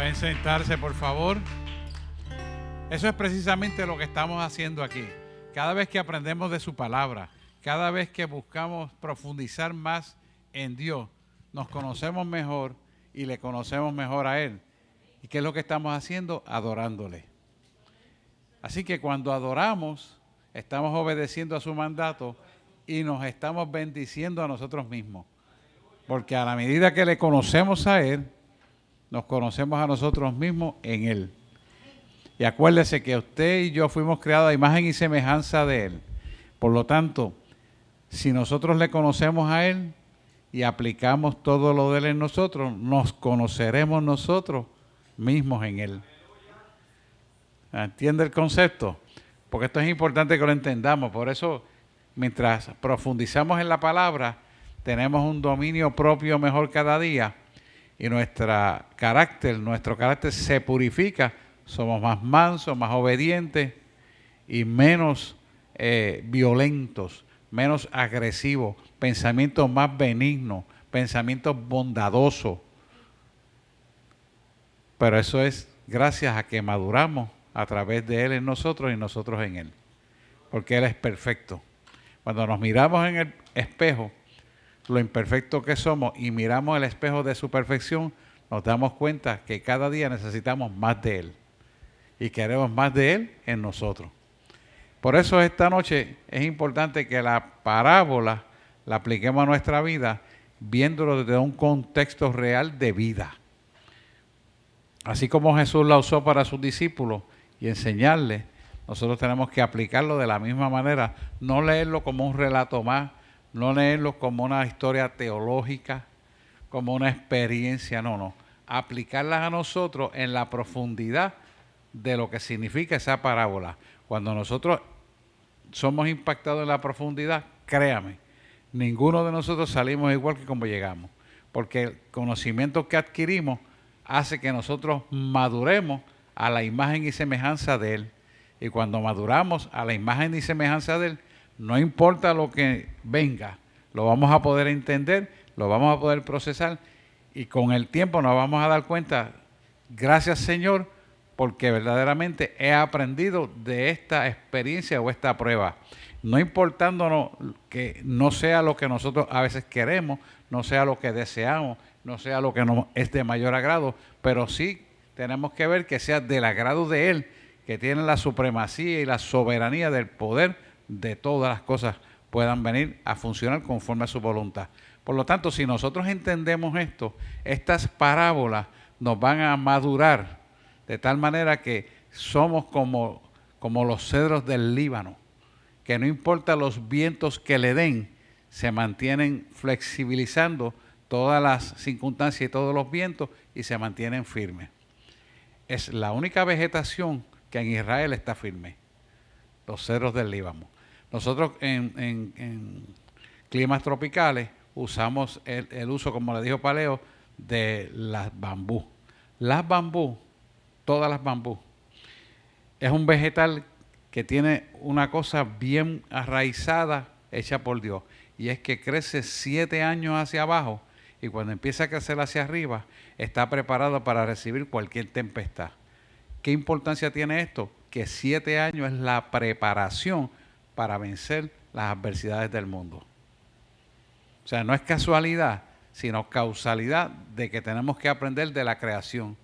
Pueden sentarse, por favor. Eso es precisamente lo que estamos haciendo aquí. Cada vez que aprendemos de su palabra, cada vez que buscamos profundizar más en Dios, nos conocemos mejor y le conocemos mejor a Él. ¿Y qué es lo que estamos haciendo? Adorándole. Así que cuando adoramos, estamos obedeciendo a su mandato y nos estamos bendiciendo a nosotros mismos. Porque a la medida que le conocemos a Él, nos conocemos a nosotros mismos en Él. Y acuérdese que usted y yo fuimos creados a imagen y semejanza de Él. Por lo tanto, si nosotros le conocemos a Él y aplicamos todo lo de Él en nosotros, nos conoceremos nosotros mismos en Él. ¿Entiende el concepto? Porque esto es importante que lo entendamos. Por eso, mientras profundizamos en la palabra, tenemos un dominio propio mejor cada día y nuestro carácter se purifica. Somos más mansos, más obedientes y menos violentos, menos agresivos, pensamientos más benignos, pensamientos bondadosos. Pero eso es gracias a que maduramos a través de Él en nosotros y nosotros en Él. Porque Él es perfecto. Cuando nos miramos en el espejo, lo imperfecto que somos, y miramos el espejo de su perfección, nos damos cuenta que cada día necesitamos más de Él. Y queremos más de Él en nosotros. Por eso esta noche es importante que la parábola la apliquemos a nuestra vida, viéndolo desde un contexto real de vida. Así como Jesús la usó para sus discípulos y enseñarles, nosotros tenemos que aplicarlo de la misma manera, no leerlo como un relato más, no leerlo como una historia teológica, como una experiencia, no. Aplicarlas a nosotros en la profundidad de lo que significa esa parábola. Cuando nosotros somos impactados en la profundidad, créame, ninguno de nosotros salimos igual que como llegamos, porque el conocimiento que adquirimos hace que nosotros maduremos a la imagen y semejanza de Él. Y cuando maduramos a la imagen y semejanza de Él, no importa lo que venga, lo vamos a poder entender, lo vamos a poder procesar y con el tiempo nos vamos a dar cuenta, gracias Señor, porque verdaderamente he aprendido de esta experiencia o esta prueba. No importándonos que no sea lo que nosotros a veces queremos, no sea lo que deseamos, no sea lo que nos es de mayor agrado, pero sí tenemos que ver que sea del agrado de Él, que tiene la supremacía y la soberanía del poder de todas las cosas puedan venir a funcionar conforme a su voluntad. Por lo tanto, si nosotros entendemos esto, estas parábolas nos van a madurar de tal manera que somos como los cedros del Líbano, que no importa los vientos que le den, se mantienen flexibilizando todas las circunstancias y todos los vientos y se mantienen firmes. Es la única vegetación que en Israel está firme, los cedros del Líbano. Nosotros en climas tropicales usamos el uso, como le dijo Paleo, de las bambú. Las bambú, todas las bambú, es un vegetal que tiene una cosa bien arraizada hecha por Dios, y es que crece 7 años hacia abajo y cuando empieza a crecer hacia arriba está preparado para recibir cualquier tempestad. ¿Qué importancia tiene esto? Que 7 años es la preparación para vencer las adversidades del mundo. O sea, no es casualidad, sino causalidad de que tenemos que aprender de la creación.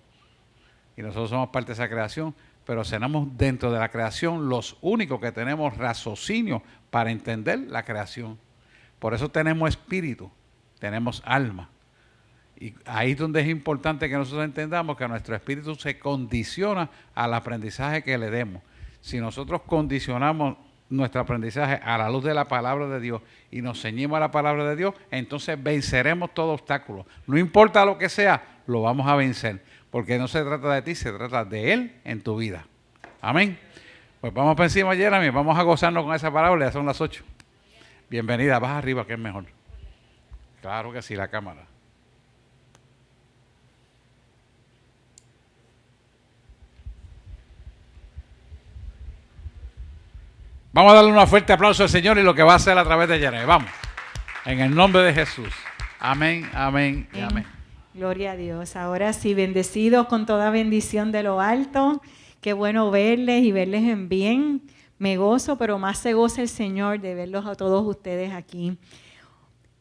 Y nosotros somos parte de esa creación, pero seremos dentro de la creación los únicos que tenemos raciocinio para entender la creación. Por eso tenemos espíritu, tenemos alma. Y ahí es donde es importante que nosotros entendamos que nuestro espíritu se condiciona al aprendizaje que le demos. Si nosotros condicionamos nuestro aprendizaje a la luz de la palabra de Dios y nos ceñimos a la palabra de Dios, entonces venceremos todo obstáculo. No importa lo que sea, lo vamos a vencer. Porque no se trata de ti, se trata de Él en tu vida. Amén. Pues vamos para encima, Jeremy, vamos a gozarnos con esa parábola, ya son las 8. Bienvenida, baja arriba que es mejor. Claro que sí, la cámara. Vamos a darle un fuerte aplauso al Señor y lo que va a hacer a través de Jeremy. Vamos. En el nombre de Jesús. Amén, amén y amén. Gloria a Dios. Ahora sí, bendecidos con toda bendición de lo alto. Qué bueno verles y verles en bien. Me gozo, pero más se goza el Señor de verlos a todos ustedes aquí.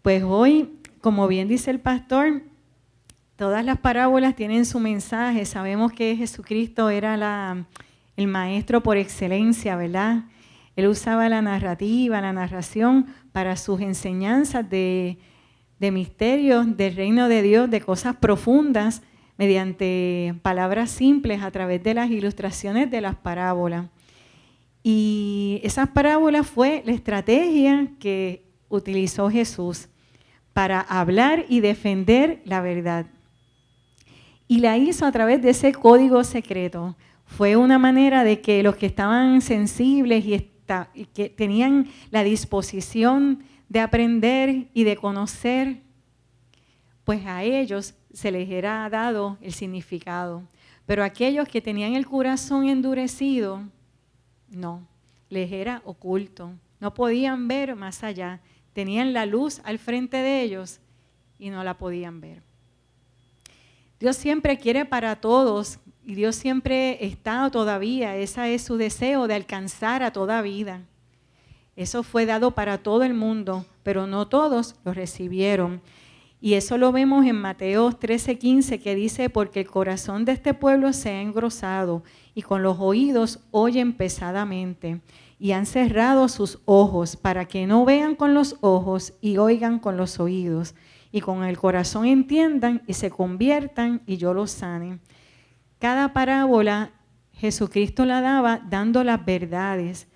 Pues hoy, como bien dice el pastor, todas las parábolas tienen su mensaje. Sabemos que Jesucristo era el maestro por excelencia, ¿verdad? Él usaba la narrativa, la narración para sus enseñanzas de misterios del reino de Dios, de cosas profundas, mediante palabras simples a través de las ilustraciones de las parábolas. Y esas parábolas fue la estrategia que utilizó Jesús para hablar y defender la verdad. Y la hizo a través de ese código secreto. Fue una manera de que los que estaban sensibles y que tenían la disposición de aprender y de conocer, pues a ellos se les era dado el significado. Pero aquellos que tenían el corazón endurecido, no, les era oculto. No podían ver más allá. Tenían la luz al frente de ellos y no la podían ver. Dios siempre quiere para todos y Dios siempre está todavía, ese es su deseo de alcanzar a toda vida. Eso fue dado para todo el mundo, pero no todos lo recibieron. Y eso lo vemos en Mateo 13:15, que dice, porque el corazón de este pueblo se ha engrosado y con los oídos oyen pesadamente y han cerrado sus ojos para que no vean con los ojos y oigan con los oídos y con el corazón entiendan y se conviertan y yo los sane. Cada parábola Jesucristo la daba dando las verdades,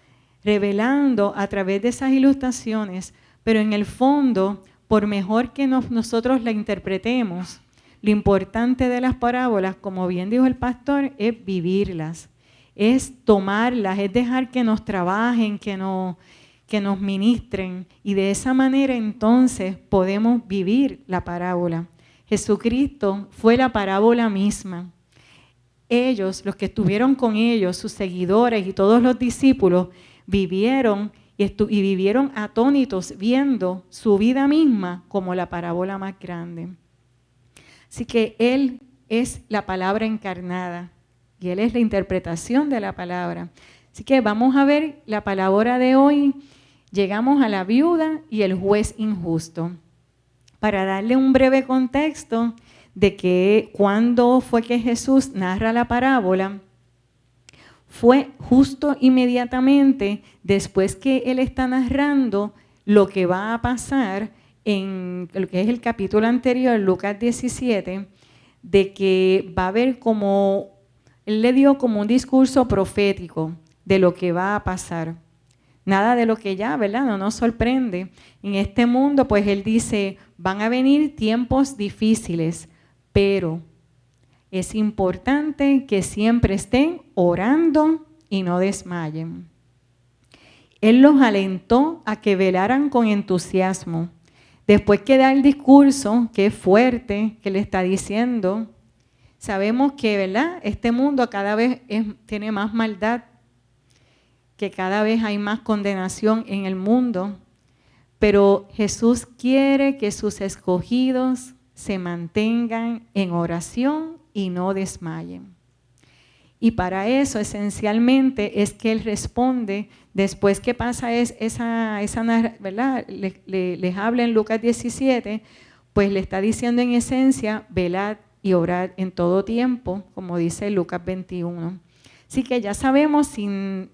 revelando a través de esas ilustraciones, pero en el fondo, por mejor que nosotros la interpretemos, lo importante de las parábolas, como bien dijo el pastor, es vivirlas, es tomarlas, es dejar que nos trabajen, que nos ministren, y de esa manera entonces podemos vivir la parábola. Jesucristo fue la parábola misma. Ellos, los que estuvieron con ellos, sus seguidores y todos los discípulos, vivieron y vivieron atónitos viendo su vida misma como la parábola más grande. Así que Él es la palabra encarnada y Él es la interpretación de la palabra. Así que vamos a ver la palabra de hoy. Llegamos a la viuda y el juez injusto. Para darle un breve contexto de que cuando fue que Jesús narra la parábola, fue justo inmediatamente después que Él está narrando lo que va a pasar en lo que es el capítulo anterior, Lucas 17, de que va a haber como, Él le dio como un discurso profético de lo que va a pasar. Nada de lo que ya, ¿verdad? No nos sorprende. En este mundo, pues Él dice, van a venir tiempos difíciles, pero es importante que siempre estén orando y no desmayen. Él los alentó a que velaran con entusiasmo. Después que da el discurso, que es fuerte, que le está diciendo, sabemos que, ¿verdad? Este mundo cada vez tiene más maldad, que cada vez hay más condenación en el mundo, pero Jesús quiere que sus escogidos se mantengan en oración y no desmayen. Y para eso esencialmente es que Él responde después que pasa ¿verdad? Les habla en Lucas 17, pues le está diciendo en esencia, velad y orad en todo tiempo, como dice Lucas 21. Así que ya sabemos sin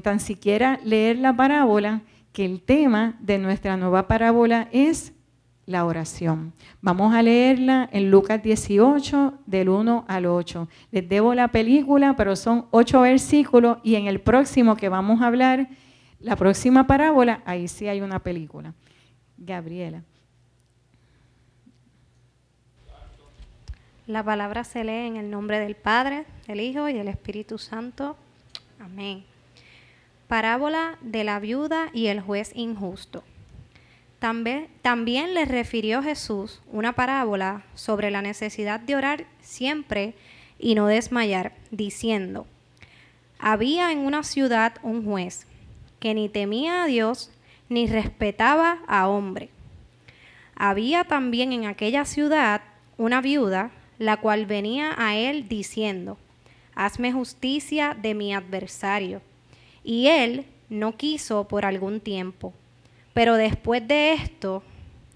tan siquiera leer la parábola que el tema de nuestra nueva parábola es la oración. Vamos a leerla en Lucas 18, del 1 al 8. Les debo la película, pero son 8 versículos y en el próximo que vamos a hablar, la próxima parábola, ahí sí hay una película. Gabriela. La palabra se lee en el nombre del Padre, del Hijo y del Espíritu Santo. Amén. Parábola de la viuda y el juez injusto. También les refirió Jesús una parábola sobre la necesidad de orar siempre y no desmayar, diciendo, había en una ciudad un juez que ni temía a Dios ni respetaba a hombre. Había también en aquella ciudad una viuda, la cual venía a él diciendo: hazme justicia de mi adversario. Y él no quiso por algún tiempo. Pero después de esto,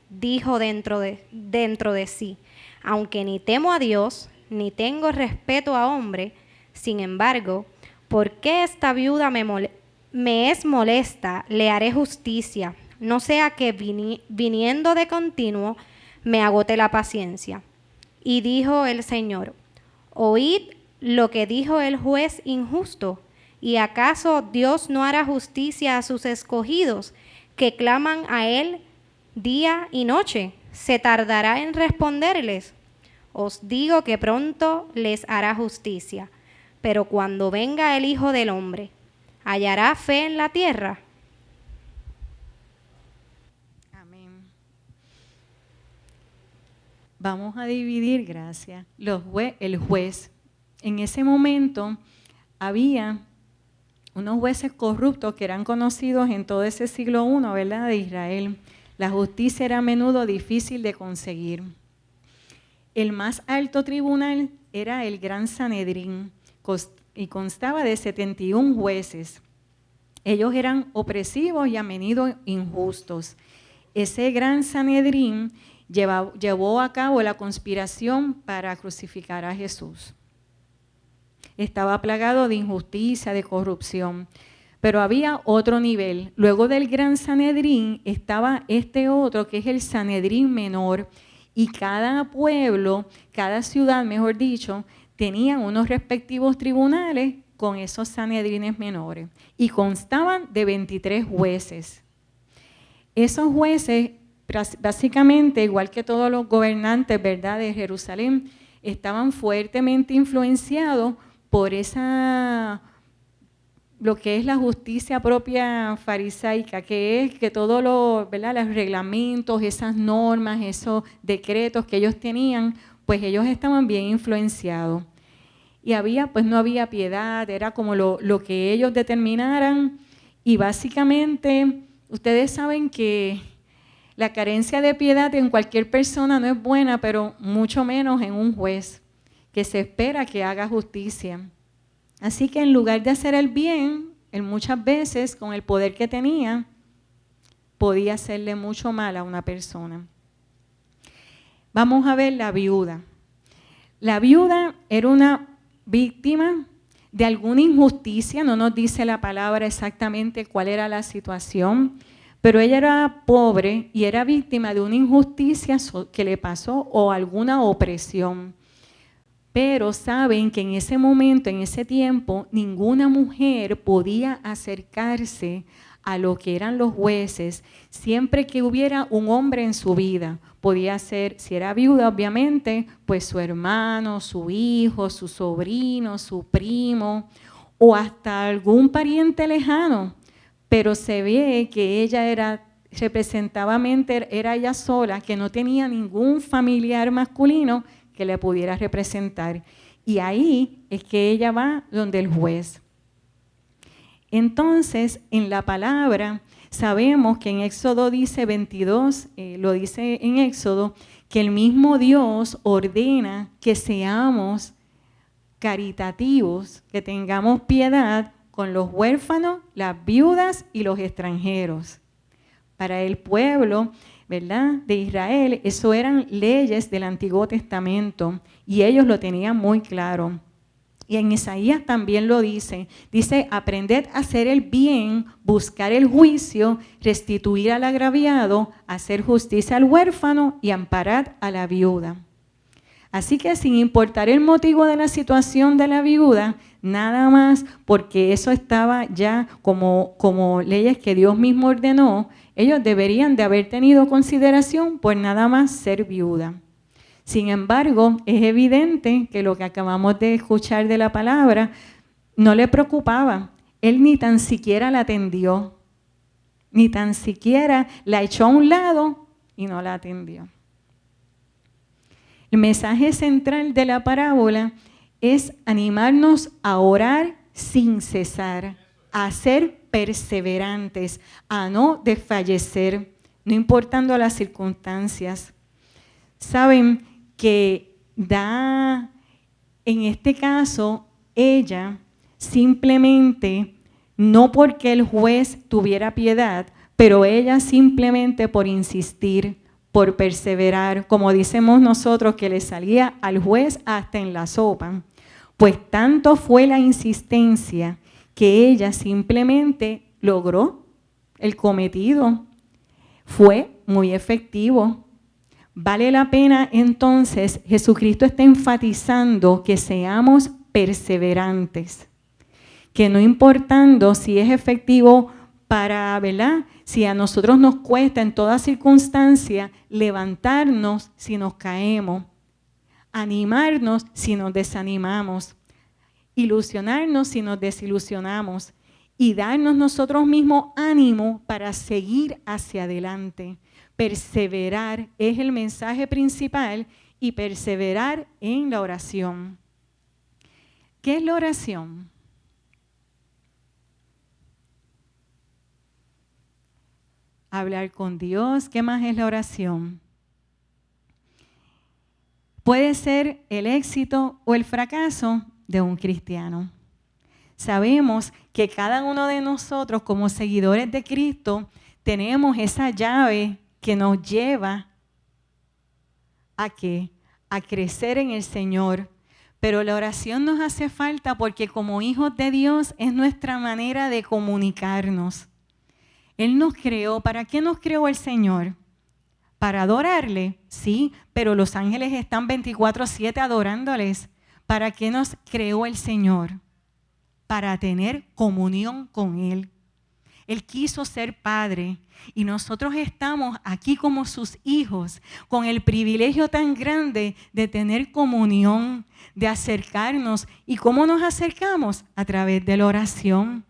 dijo dentro de sí: aunque ni temo a Dios, ni tengo respeto a hombre, sin embargo, ¿por qué esta viuda me es molesta? Le haré justicia, no sea que viniendo de continuo me agote la paciencia. Y dijo el Señor: oíd lo que dijo el juez injusto. ¿Y acaso Dios no hará justicia a sus escogidos, que claman a Él día y noche? ¿Se tardará en responderles? Os digo que pronto les hará justicia. Pero cuando venga el Hijo del Hombre, ¿hallará fe en la tierra? Amén. Vamos a dividir, gracias, el juez. En ese momento había unos jueces corruptos que eran conocidos en todo ese siglo I, ¿verdad?, de Israel. La justicia era a menudo difícil de conseguir. El más alto tribunal era el Gran Sanedrín y constaba de 71 jueces. Ellos eran opresivos y a menudo injustos. Ese Gran Sanedrín llevó a cabo la conspiración para crucificar a Jesús. Estaba plagado de injusticia, de corrupción. Pero había otro nivel. Luego del Gran Sanedrín estaba este otro, que es el Sanedrín menor. Y cada pueblo, cada ciudad, mejor dicho, tenían unos respectivos tribunales con esos Sanedrines menores. Y constaban de 23 jueces. Esos jueces, básicamente, igual que todos los gobernantes, ¿verdad?, de Jerusalén, estaban fuertemente influenciados por lo que es la justicia propia farisaica, que es que todos los reglamentos, esas normas, esos decretos que ellos tenían, pues ellos estaban bien influenciados. Y no había piedad, era como lo que ellos determinaran. Y básicamente, ustedes saben que la carencia de piedad en cualquier persona no es buena, pero mucho menos en un juez, que se espera que haga justicia. Así que en lugar de hacer el bien, él muchas veces, con el poder que tenía, podía hacerle mucho mal a una persona. Vamos a ver la viuda. La viuda era una víctima de alguna injusticia, no nos dice la palabra exactamente cuál era la situación, pero ella era pobre y era víctima de una injusticia que le pasó o alguna opresión. Pero saben que en ese momento, en ese tiempo, ninguna mujer podía acercarse a lo que eran los jueces, siempre que hubiera un hombre en su vida. Podía ser, si era viuda, obviamente, pues su hermano, su hijo, su sobrino, su primo, o hasta algún pariente lejano. Pero se ve que ella era ella sola, que no tenía ningún familiar masculino que le pudiera representar. Y ahí es que ella va donde el juez. Entonces, en la palabra, sabemos que en Éxodo dice 22, lo dice en Éxodo, que el mismo Dios ordena que seamos caritativos, que tengamos piedad con los huérfanos, las viudas y los extranjeros. Para el pueblo, ¿verdad?, de Israel, eso eran leyes del Antiguo Testamento y ellos lo tenían muy claro. Y en Isaías también lo dice, aprended a hacer el bien, buscar el juicio, restituir al agraviado, hacer justicia al huérfano y amparar a la viuda. Así que sin importar el motivo de la situación de la viuda, nada más porque eso estaba ya como leyes que Dios mismo ordenó, ellos deberían de haber tenido consideración por nada más ser viuda. Sin embargo, es evidente que lo que acabamos de escuchar de la palabra no le preocupaba. Él ni tan siquiera la atendió, ni tan siquiera la echó a un lado y no la atendió. El mensaje central de la parábola es animarnos a orar sin cesar, a ser perseverantes, a no desfallecer, no importando las circunstancias. Saben que da, en este caso, ella simplemente, no porque el juez tuviera piedad, pero ella simplemente por insistir, por perseverar, como decimos nosotros, que le salía al juez hasta en la sopa, pues tanto fue la insistencia que ella simplemente logró el cometido. Fue muy efectivo. Vale la pena entonces, Jesucristo está enfatizando que seamos perseverantes, que no importando si es efectivo para, ¿verdad? Si a nosotros nos cuesta en toda circunstancia levantarnos si nos caemos, animarnos si nos desanimamos, ilusionarnos si nos desilusionamos y darnos nosotros mismos ánimo para seguir hacia adelante. Perseverar es el mensaje principal y perseverar en la oración. ¿Qué es la oración? Hablar con Dios. ¿Qué más es la oración? Puede ser el éxito o el fracaso de un cristiano. Sabemos que cada uno de nosotros como seguidores de Cristo tenemos esa llave que nos lleva ¿a qué? A crecer en el Señor. Pero la oración nos hace falta porque como hijos de Dios es nuestra manera de comunicarnos. Él nos creó. ¿Para qué nos creó el Señor? ¿Para adorarle? Sí, pero los ángeles están 24/7 adorándoles. ¿Para qué nos creó el Señor? Para tener comunión con Él. Él quiso ser padre y nosotros estamos aquí como sus hijos con el privilegio tan grande de tener comunión, de acercarnos. ¿Y cómo nos acercamos? A través de la oración.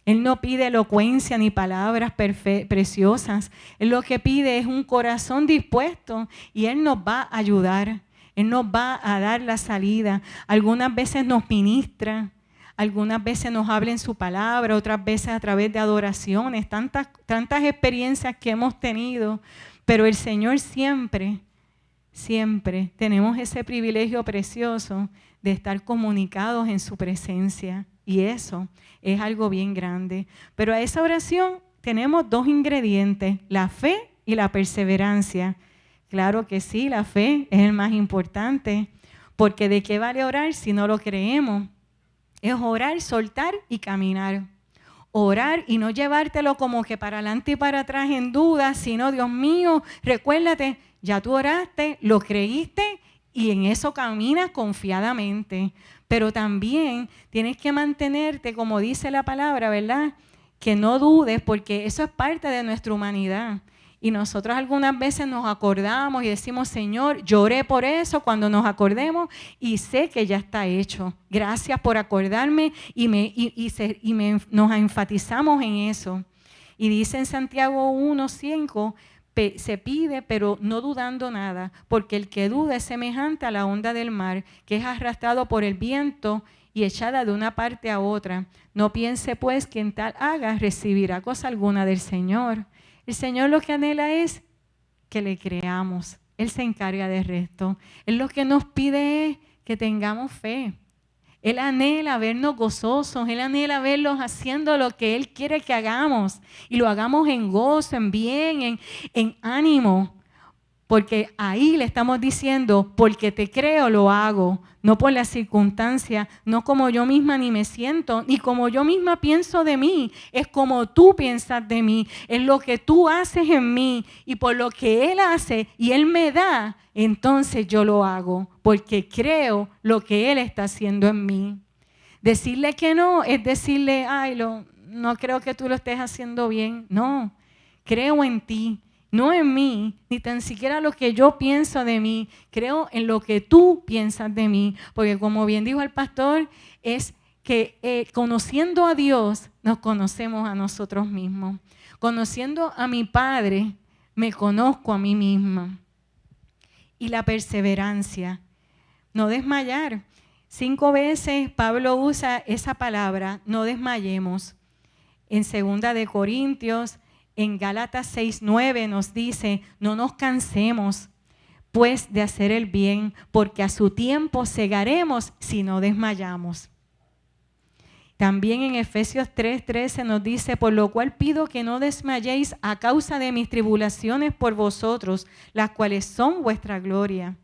Él no pide elocuencia ni palabras preciosas. Él lo que pide es un corazón dispuesto y Él nos va a ayudar. Él nos va a dar la salida. Algunas veces nos ministra, algunas veces nos habla en su palabra, otras veces a través de adoraciones, tantas experiencias que hemos tenido. Pero el Señor siempre tenemos ese privilegio precioso de estar comunicados en su presencia. Y eso es algo bien grande. Pero a esa oración tenemos 2 ingredientes, la fe y la perseverancia. Claro que sí, la fe es el más importante, porque ¿de qué vale orar si no lo creemos? Es orar, soltar y caminar. Orar y no llevártelo como que para adelante y para atrás en duda, sino, Dios mío, recuérdate, ya tú oraste, lo creíste y en eso caminas confiadamente. Pero también tienes que mantenerte, como dice la palabra, ¿verdad? Que no dudes, porque eso es parte de nuestra humanidad. Y nosotros algunas veces nos acordamos y decimos, Señor, lloré por eso cuando nos acordemos y sé que ya está hecho. Gracias por acordarme nos enfatizamos en eso. Y dice en Santiago 1:5, se pide, pero no dudando nada, porque el que duda es semejante a la onda del mar, que es arrastrado por el viento y echada de una parte a otra. No piense pues que en tal haga recibirá cosa alguna del Señor. El Señor lo que anhela es que le creamos. Él se encarga del resto. Él lo que nos pide es que tengamos fe. Él anhela vernos gozosos, Él anhela verlos haciendo lo que Él quiere que hagamos. Y lo hagamos en gozo, en bien, en ánimo. Porque ahí le estamos diciendo, porque te creo lo hago, no por las circunstancias, no como yo misma ni me siento, ni como yo misma pienso de mí, es como tú piensas de mí, es lo que tú haces en mí y por lo que Él hace y Él me da, entonces yo lo hago, porque creo lo que Él está haciendo en mí. Decirle que no es decirle, no creo que tú lo estés haciendo bien, no, creo en ti. No en mí, ni tan siquiera lo que yo pienso de mí. Creo en lo que tú piensas de mí. Porque como bien dijo el pastor, es que conociendo a Dios, nos conocemos a nosotros mismos. Conociendo a mi Padre, me conozco a mí misma. Y la perseverancia, no desmayar. 5 veces Pablo usa esa palabra, no desmayemos. En 2 de Corintios, en Gálatas 6:9 nos dice, no nos cansemos, pues de hacer el bien, porque a su tiempo segaremos si no desmayamos. También en Efesios 3:13 nos dice, por lo cual pido que no desmayéis a causa de mis tribulaciones por vosotros, las cuales son vuestra gloria.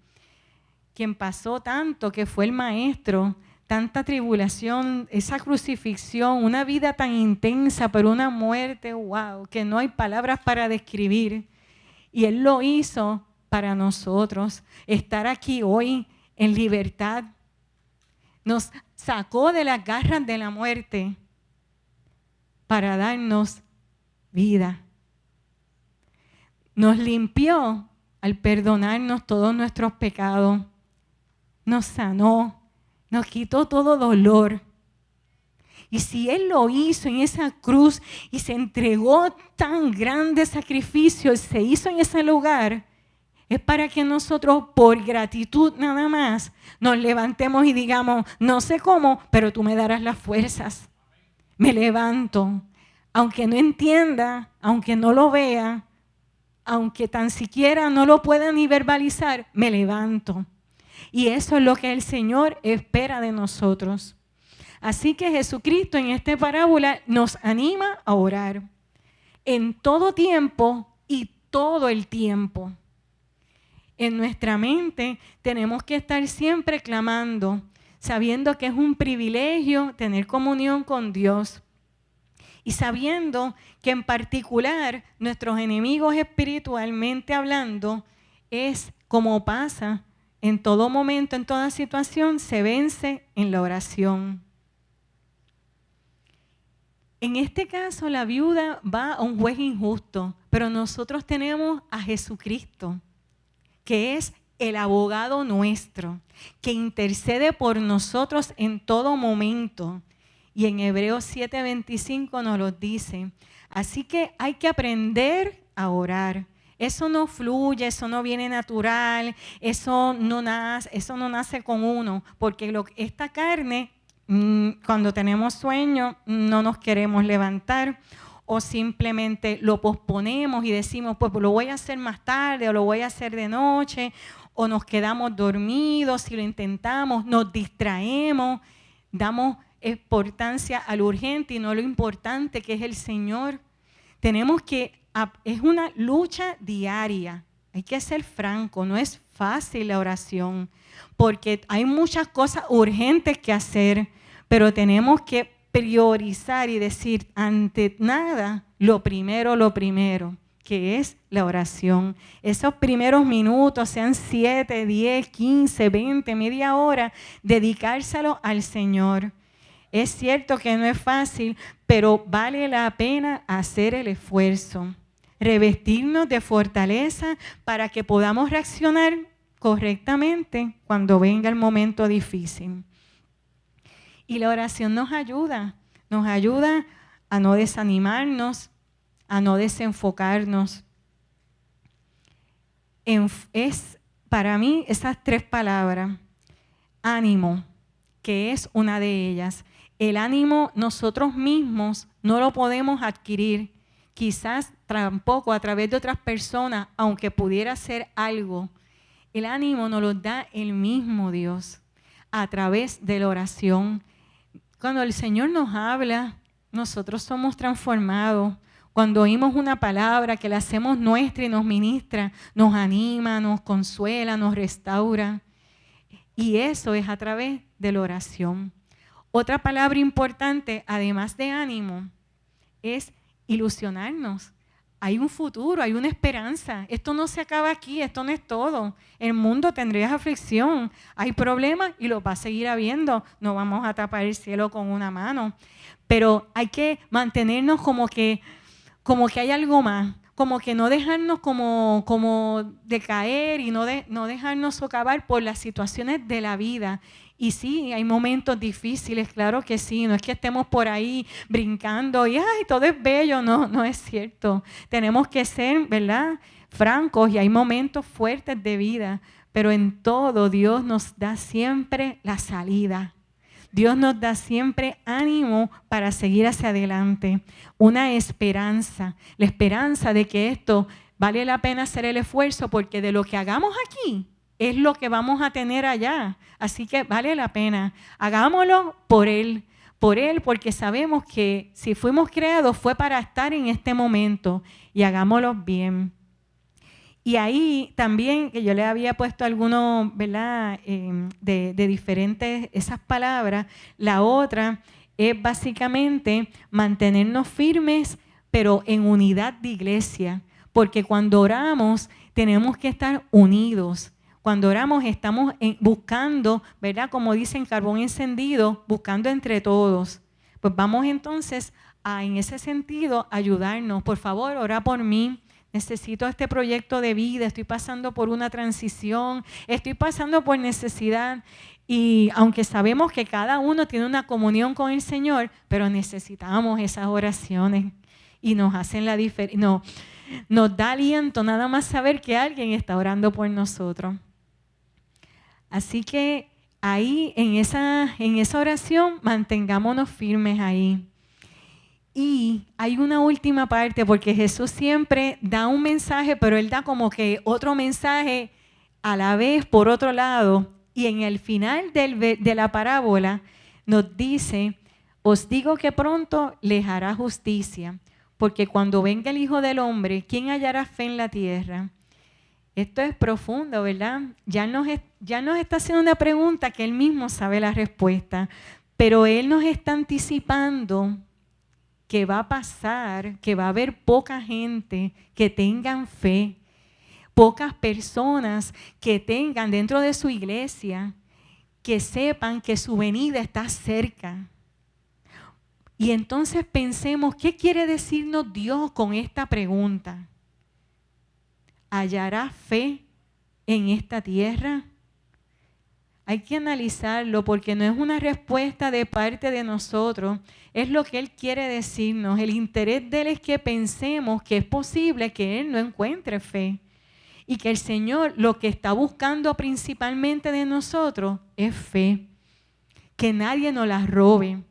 Quien pasó tanto, que fue el Maestro, tanta tribulación, esa crucifixión, una vida tan intensa, pero una muerte, wow, que no hay palabras para describir. Y Él lo hizo para nosotros. Estar aquí hoy en libertad. Nos sacó de las garras de la muerte para darnos vida. Nos limpió al perdonarnos todos nuestros pecados. Nos sanó, nos quitó todo dolor. Y si Él lo hizo en esa cruz y se entregó tan grande sacrificio, se hizo en ese lugar, es para que nosotros, por gratitud nada más, nos levantemos y digamos, no sé cómo, pero tú me darás las fuerzas. Me levanto, aunque no entienda, aunque no lo vea, aunque tan siquiera no lo pueda ni verbalizar, me levanto. Y eso es lo que el Señor espera de nosotros. Así que Jesucristo en esta parábola nos anima a orar en todo tiempo y todo el tiempo. En nuestra mente tenemos que estar siempre clamando, sabiendo que es un privilegio tener comunión con Dios y sabiendo que en particular nuestros enemigos espiritualmente hablando es como pasa en todo momento, en toda situación, se vence en la oración. En este caso la viuda va a un juez injusto, pero nosotros tenemos a Jesucristo, que es el abogado nuestro, que intercede por nosotros en todo momento. Y en Hebreos 7:25 nos lo dice. Así que hay que aprender a orar. Eso no fluye, eso no viene natural, eso no nace con uno, porque esta carne, cuando tenemos sueño, no nos queremos levantar. O simplemente lo posponemos y decimos, pues lo voy a hacer más tarde o lo voy a hacer de noche, o nos quedamos dormidos si lo intentamos, nos distraemos, damos importancia a lo urgente y no a lo importante que es el Señor. Es una lucha diaria, hay que ser franco, no es fácil la oración, porque hay muchas cosas urgentes que hacer, pero tenemos que priorizar y decir ante nada lo primero, que es la oración. Esos primeros minutos, sean 7, 10, 15, 20, media hora, dedicárselo al Señor. Es cierto que no es fácil, pero vale la pena hacer el esfuerzo. Revestirnos de fortaleza para que podamos reaccionar correctamente cuando venga el momento difícil. Y la oración nos ayuda a no desanimarnos, a no desenfocarnos. Para mí esas 3 palabras, ánimo, que es una de ellas. El ánimo nosotros mismos no lo podemos adquirir, quizás tampoco a través de otras personas, aunque pudiera ser algo. El ánimo nos lo da el mismo Dios a través de la oración. Cuando el Señor nos habla, nosotros somos transformados. Cuando oímos una palabra que la hacemos nuestra y nos ministra, nos anima, nos consuela, nos restaura. Y eso es a través de la oración. Otra palabra importante, además de ánimo, es ilusionarnos. Hay un futuro, hay una esperanza. Esto no se acaba aquí, esto no es todo. El mundo tendría aflicción, hay problemas y lo va a seguir habiendo. No vamos a tapar el cielo con una mano. Pero hay que mantenernos como que hay algo más, como que no dejarnos como decaer y no dejarnos socavar por las situaciones de la vida. Y sí, hay momentos difíciles, claro que sí, no es que estemos por ahí brincando y ¡ay, todo es bello! No es cierto. Tenemos que ser, ¿verdad?, francos y hay momentos fuertes de vida, pero en todo Dios nos da siempre la salida. Dios nos da siempre ánimo para seguir hacia adelante, una esperanza, la esperanza de que esto vale la pena hacer el esfuerzo porque de lo que hagamos aquí es lo que vamos a tener allá. Así que vale la pena. Hagámoslo por Él, porque sabemos que si fuimos creados fue para estar en este momento y hagámoslo bien. Y ahí también, que yo le había puesto algunos, ¿verdad? De diferentes, esas palabras. La otra es básicamente mantenernos firmes, pero en unidad de iglesia. Porque cuando oramos, tenemos que estar unidos. Cuando oramos, estamos buscando, ¿verdad? Como dicen, carbón encendido, buscando entre todos. Pues vamos entonces a, en ese sentido, ayudarnos. Por favor, ora por mí. Necesito este proyecto de vida, estoy pasando por una transición, estoy pasando por necesidad. Y aunque sabemos que cada uno tiene una comunión con el Señor, pero necesitamos esas oraciones y nos hacen la diferencia. Nos da aliento nada más saber que alguien está orando por nosotros. Así que ahí en esa oración mantengámonos firmes ahí. Y hay una última parte, porque Jesús siempre da un mensaje, pero Él da como que otro mensaje a la vez por otro lado. Y en el final de la parábola nos dice, os digo que pronto les hará justicia, porque cuando venga el Hijo del Hombre, ¿quién hallará fe en la tierra? Esto es profundo, ¿verdad? Ya nos está haciendo una pregunta que Él mismo sabe la respuesta, pero Él nos está anticipando que va a pasar, que va a haber poca gente que tengan fe, pocas personas que tengan dentro de su iglesia, que sepan que su venida está cerca. Y entonces pensemos, ¿qué quiere decirnos Dios con esta pregunta? ¿Hallará fe en esta tierra? Hay que analizarlo porque no es una respuesta de parte de nosotros, es lo que Él quiere decirnos. El interés de Él es que pensemos que es posible que Él no encuentre fe y que el Señor lo que está buscando principalmente de nosotros es fe. Que nadie nos las robe,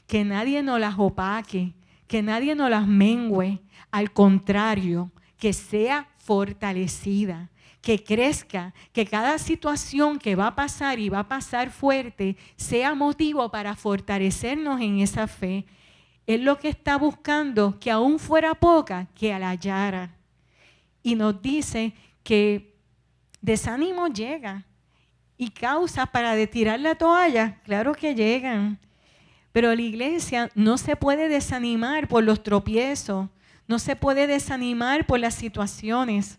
que nadie nos las opaque, que nadie nos las mengüe. Al contrario, que sea fortalecida, que crezca, que cada situación que va a pasar y va a pasar fuerte sea motivo para fortalecernos en esa fe. Él lo que está buscando, que aún fuera poca, que la hallara. Y nos dice que desánimo llega y causas para de tirar la toalla, claro que llegan. Pero la iglesia no se puede desanimar por los tropiezos, no se puede desanimar por las situaciones,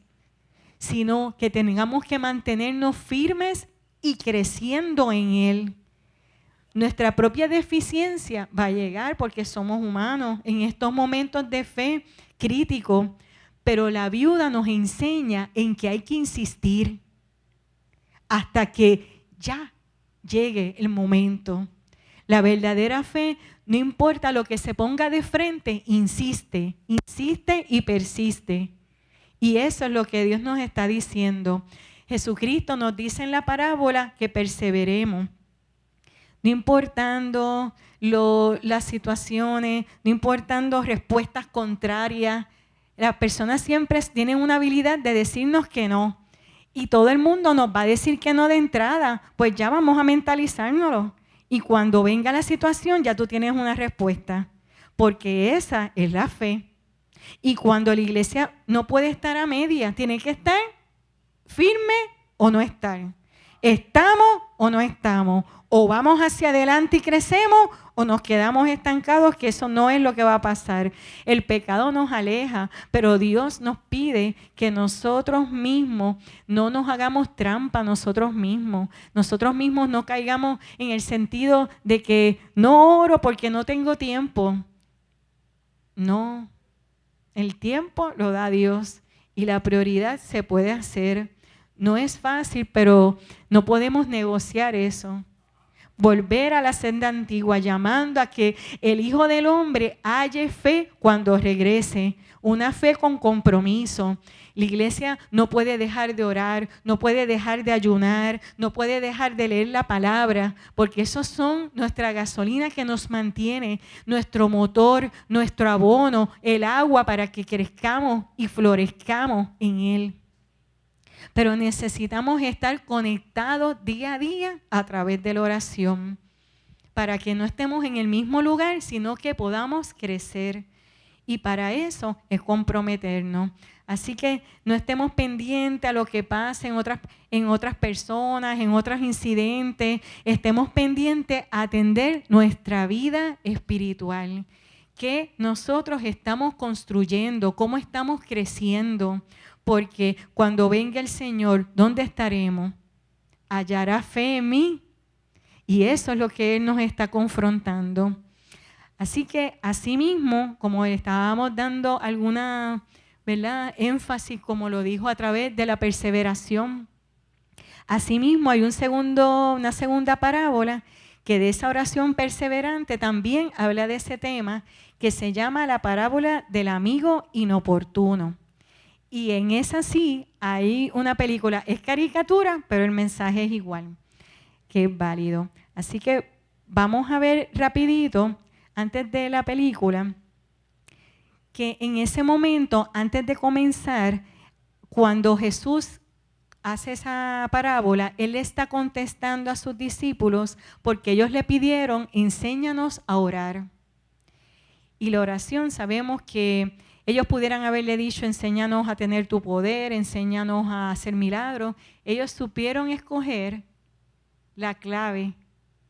sino que tengamos que mantenernos firmes y creciendo en Él. Nuestra propia deficiencia va a llegar porque somos humanos en estos momentos de fe críticos, pero la viuda nos enseña en que hay que insistir hasta que ya llegue el momento. La verdadera fe, no importa lo que se ponga de frente, insiste y persiste. Y eso es lo que Dios nos está diciendo. Jesucristo nos dice en la parábola que perseveremos. No importando las situaciones, no importando respuestas contrarias, las personas siempre tienen una habilidad de decirnos que no. Y todo el mundo nos va a decir que no de entrada, pues ya vamos a mentalizárnoslo. Y cuando venga la situación ya tú tienes una respuesta, porque esa es la fe. Y cuando la iglesia no puede estar a media, tiene que estar firme o no estar. ¿Estamos o no estamos? O vamos hacia adelante y crecemos o nos quedamos estancados, que eso no es lo que va a pasar. El pecado nos aleja, pero Dios nos pide que nosotros mismos no nos hagamos trampa nosotros mismos no caigamos en el sentido de que no oro porque no tengo tiempo. No, el tiempo lo da Dios y la prioridad se puede hacer. No es fácil, pero no podemos negociar eso. volver a la senda antigua, llamando a que el Hijo del Hombre halle fe cuando regrese, una fe con compromiso. La iglesia no puede dejar de orar, no puede dejar de ayunar, no puede dejar de leer la palabra, porque esos son nuestra gasolina que nos mantiene, nuestro motor, nuestro abono, el agua para que crezcamos y florezcamos en Él. Pero necesitamos estar conectados día a día a través de la oración para que no estemos en el mismo lugar, sino que podamos crecer. Y para eso es comprometernos. Así que no estemos pendientes a lo que pasa en otras personas, en otros incidentes. Estemos pendientes a atender nuestra vida espiritual. ¿Qué nosotros estamos construyendo? ¿Cómo estamos creciendo? Porque cuando venga el Señor, ¿dónde estaremos? ¿Hallará fe en mí? Y eso es lo que Él nos está confrontando. Así que, asimismo, como estábamos dando alguna, ¿verdad?, énfasis, como lo dijo a través de la perseveración, asimismo hay una segunda parábola que de esa oración perseverante también habla de ese tema, que se llama la parábola del amigo inoportuno. Y en esa sí hay una película, es caricatura, pero el mensaje es igual, que es válido. Así que vamos a ver rapidito, antes de la película, que en ese momento, antes de comenzar, cuando Jesús hace esa parábola, Él está contestando a sus discípulos porque ellos le pidieron, enséñanos a orar. Y la oración, sabemos que ellos pudieran haberle dicho, enséñanos a tener tu poder, enséñanos a hacer milagros. Ellos supieron escoger la clave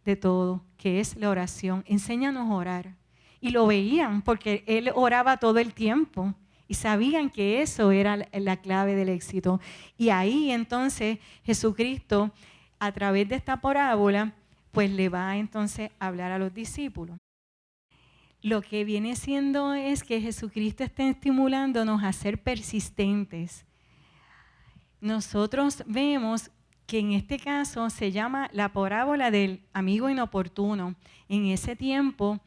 de todo, que es la oración. Enséñanos a orar. Y lo veían porque Él oraba todo el tiempo y sabían que eso era la clave del éxito. Y ahí entonces Jesucristo, a través de esta parábola, pues le va entonces a hablar a los discípulos. Lo que viene siendo es que Jesucristo está estimulándonos a ser persistentes. Nosotros vemos que en este caso se llama la parábola del amigo inoportuno. En ese tiempo,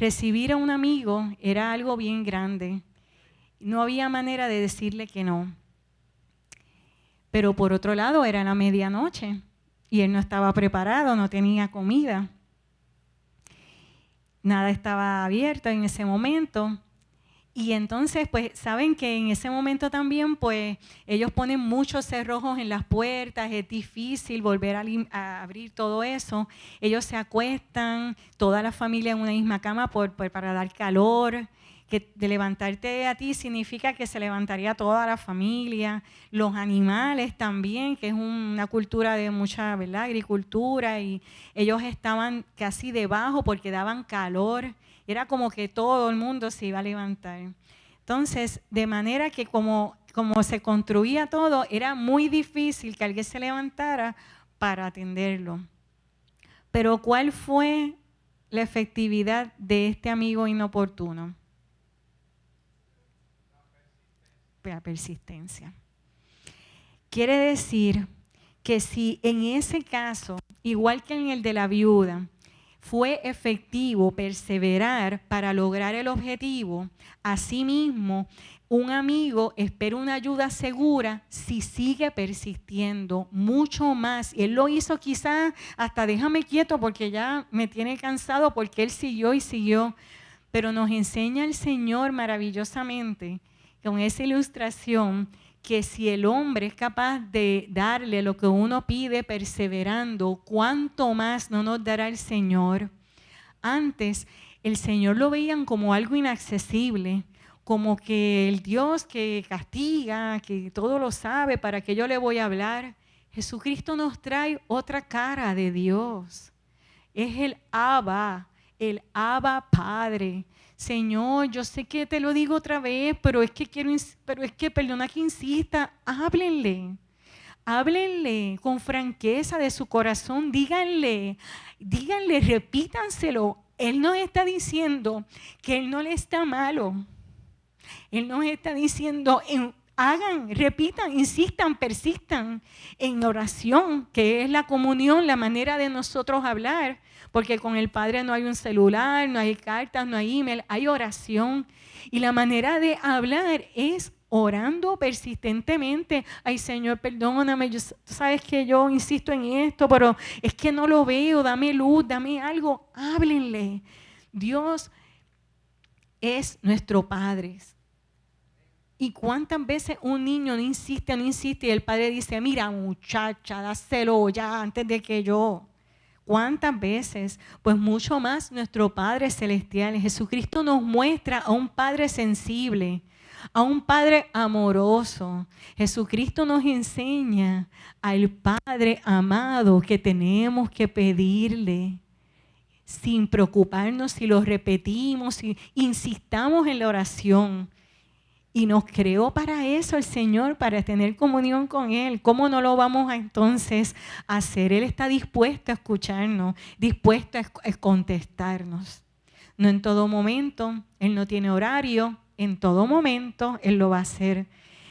recibir a un amigo era algo bien grande. No había manera de decirle que no. Pero por otro lado, era la medianoche y él no estaba preparado, no tenía comida. Nada estaba abierto en ese momento. Y entonces, pues, saben que en ese momento también, pues, ellos ponen muchos cerrojos en las puertas, es difícil volver a abrir todo eso. Ellos se acuestan, toda la familia en una misma cama para dar calor. Que de levantarte a ti significa que se levantaría toda la familia, los animales también, que es una cultura de mucha, ¿verdad?, agricultura, y ellos estaban casi debajo porque daban calor, era como que todo el mundo se iba a levantar. Entonces, de manera que como se construía todo, era muy difícil que alguien se levantara para atenderlo. Pero ¿cuál fue la efectividad de este amigo inoportuno? La persistencia. Quiere decir que si en ese caso, igual que en el de la viuda, fue efectivo perseverar para lograr el objetivo, asimismo, un amigo espera una ayuda segura si sigue persistiendo mucho más. Él lo hizo quizás hasta déjame quieto porque ya me tiene cansado, porque él siguió y siguió. Pero nos enseña el Señor maravillosamente con esa ilustración, que si el hombre es capaz de darle lo que uno pide perseverando, ¿cuánto más no nos dará el Señor? Antes, el Señor lo veían como algo inaccesible, como que el Dios que castiga, que todo lo sabe, ¿para qué yo le voy a hablar? Jesucristo nos trae otra cara de Dios. Es el Abba Padre. Señor, yo sé que te lo digo otra vez, pero es que perdona que insista, háblenle con franqueza de su corazón, díganle, repítanselo. Él nos está diciendo que Él no le está malo. Él nos está diciendo, hagan, repitan, insistan, persistan en oración, que es la comunión, la manera de nosotros hablar, porque con el Padre no hay un celular, no hay cartas, no hay email, hay oración. Y la manera de hablar es orando persistentemente. Ay, Señor, perdóname, tú sabes que yo insisto en esto, pero es que no lo veo, dame luz, dame algo. Háblenle. Dios es nuestro Padre. ¿Y cuántas veces un niño no insiste y el padre dice, mira muchacha, dáselo ya antes de que yo? ¿Cuántas veces? Pues mucho más nuestro Padre Celestial. Jesucristo nos muestra a un Padre sensible, a un Padre amoroso. Jesucristo nos enseña al Padre amado que tenemos que pedirle sin preocuparnos si lo repetimos, si insistamos en la oración. Y nos creó para eso el Señor, para tener comunión con Él. ¿Cómo no lo vamos a entonces hacer? Él está dispuesto a escucharnos, dispuesto a contestarnos. No en todo momento, Él no tiene horario, en todo momento Él lo va a hacer.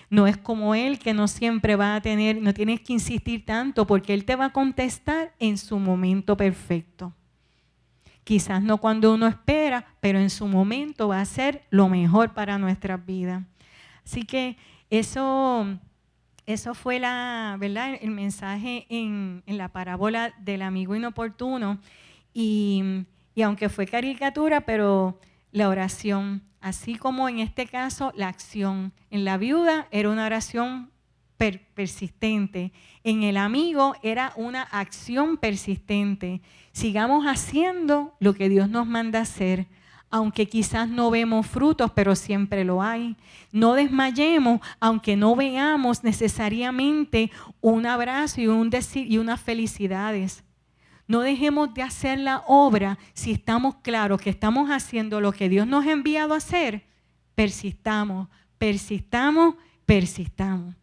No es como Él que no siempre va a tener, no tienes que insistir tanto porque Él te va a contestar en su momento perfecto. Quizás no cuando uno espera, pero en su momento va a ser lo mejor para nuestras vidas. Así que eso fue ¿verdad? El mensaje en la parábola del amigo inoportuno. Y aunque fue caricatura, pero la oración, así como en este caso la acción. En la viuda era una oración persistente. En el amigo era una acción persistente. Sigamos haciendo lo que Dios nos manda hacer, aunque quizás no vemos frutos, pero siempre lo hay. No desmayemos, aunque no veamos necesariamente un abrazo y unas felicidades. No dejemos de hacer la obra si estamos claros que estamos haciendo lo que Dios nos ha enviado a hacer. Persistamos, persistamos, persistamos.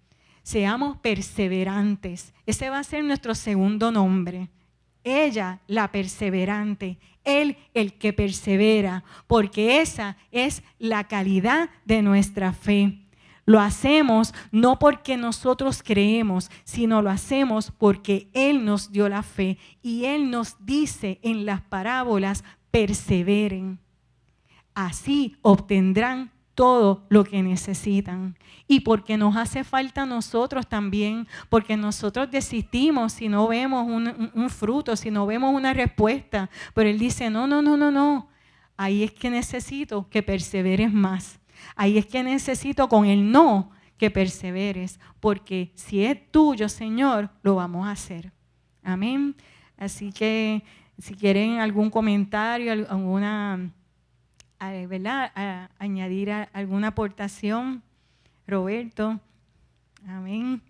Seamos perseverantes. Ese va a ser nuestro segundo nombre. Ella, la perseverante. Él, el que persevera. Porque esa es la calidad de nuestra fe. Lo hacemos no porque nosotros creemos, sino lo hacemos porque Él nos dio la fe. Y Él nos dice en las parábolas, perseveren. Así obtendrán todo lo que necesitan. Y porque nos hace falta a nosotros también, porque nosotros desistimos si no vemos un fruto, si no vemos una respuesta. Pero Él dice, no. Ahí es que necesito que perseveres más. Ahí es que necesito con el no que perseveres, porque si es tuyo, Señor, lo vamos a hacer. Amén. Así que si quieren algún comentario, alguna... ¿verdad? Añadir alguna aportación, Roberto. Amén.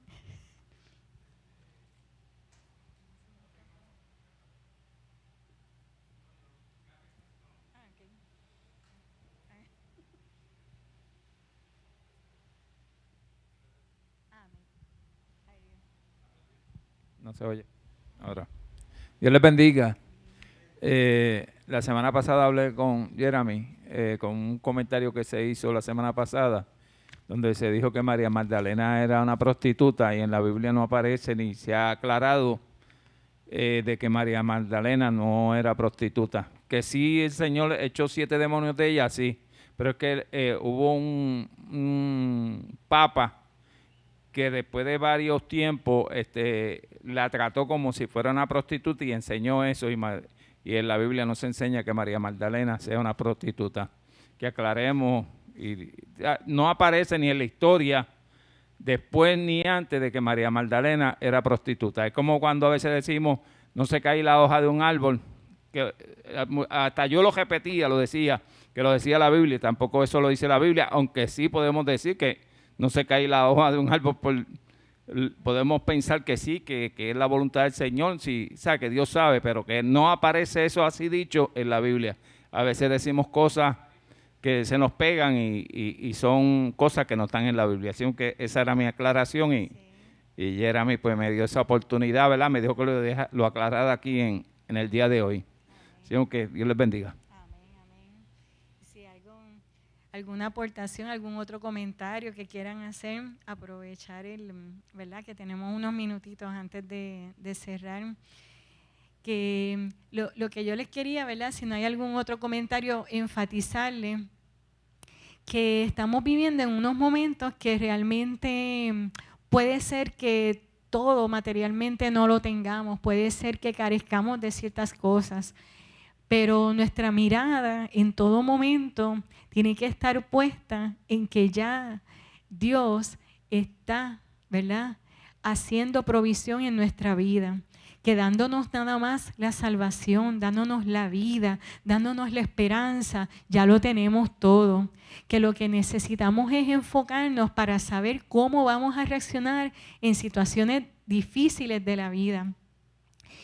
No se oye. Ahora. Dios les bendiga. La semana pasada hablé con Jeremy, con un comentario que se hizo la semana pasada, donde se dijo que María Magdalena era una prostituta y en la Biblia no aparece ni se ha aclarado de que María Magdalena no era prostituta. Que sí el Señor echó 7 demonios de ella, sí, pero es que hubo un papa que después de varios tiempos la trató como si fuera una prostituta y enseñó eso y en la Biblia no se enseña que María Magdalena sea una prostituta. Que aclaremos, no aparece ni en la historia después ni antes de que María Magdalena era prostituta. Es como cuando a veces decimos, no se cae la hoja de un árbol, que hasta yo lo repetía, lo decía, que lo decía la Biblia, y tampoco eso lo dice la Biblia, aunque sí podemos decir que no se cae la hoja de un árbol podemos pensar que sí, que es la voluntad del Señor, sí, o sea, que Dios sabe, pero que no aparece eso así dicho en la Biblia. A veces decimos cosas que se nos pegan y son cosas que no están en la Biblia. Así que esa era mi aclaración y Jeremy pues me dio esa oportunidad, ¿verdad? Me dijo que lo aclarara aquí en el día de hoy. Así que Dios les bendiga. Amén. Sí, alguna aportación, algún otro comentario que quieran hacer, aprovechar ¿verdad? Que tenemos unos minutitos antes de cerrar. Que lo que yo les quería, ¿verdad? Si no hay algún otro comentario, enfatizarle que estamos viviendo en unos momentos que realmente puede ser que todo materialmente no lo tengamos, puede ser que carezcamos de ciertas cosas, pero nuestra mirada en todo momento tiene que estar puesta en que ya Dios está, ¿verdad?, haciendo provisión en nuestra vida, que dándonos nada más la salvación, dándonos la vida, dándonos la esperanza, ya lo tenemos todo. Que lo que necesitamos es enfocarnos para saber cómo vamos a reaccionar en situaciones difíciles de la vida.